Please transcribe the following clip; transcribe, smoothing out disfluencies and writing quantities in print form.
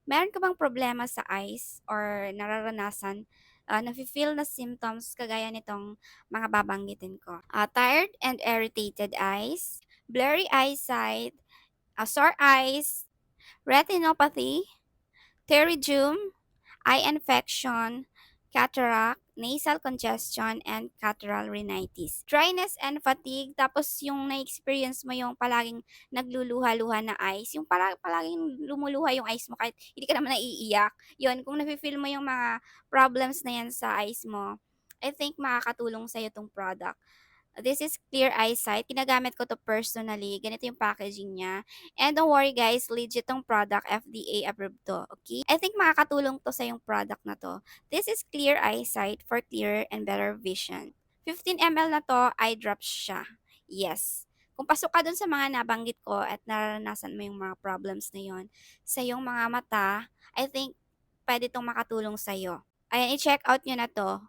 Meron ka bang problema sa eyes or nararanasan, nafi-feel na symptoms kagaya nitong mga babanggitin ko? Tired and irritated eyes, blurry eyesight, sore eyes, retinopathy, pterygium, eye infection, cataract, nasal congestion, and catarrhal rhinitis. Dryness and fatigue, tapos yung na-experience mo yung palaging nagluluha-luha na eyes, yung palaging lumuluha yung eyes mo kahit hindi ka naman naiiyak. Yun, kung nafe-feel mo yung mga problems na yan sa eyes mo, I think makakatulong sa'yo 'tong product. This is Clear Eyesight. Ginagamit ko 'to personally. Ganito yung packaging niya. And don't worry guys, legit tong product. FDA approved 'to, okay? I think makakatulong 'to sa yung product na 'to. This is Clear Eyesight for clearer and better vision. 15 ml na 'to, eye drops siya. Yes. Kung pasok ka dun sa mga nabanggit ko at nararanasan mo yung mga problems na yon sa yung mga mata, I think pwede 'tong makatulong sa'yo. Ayan, i-check out nyo na 'to.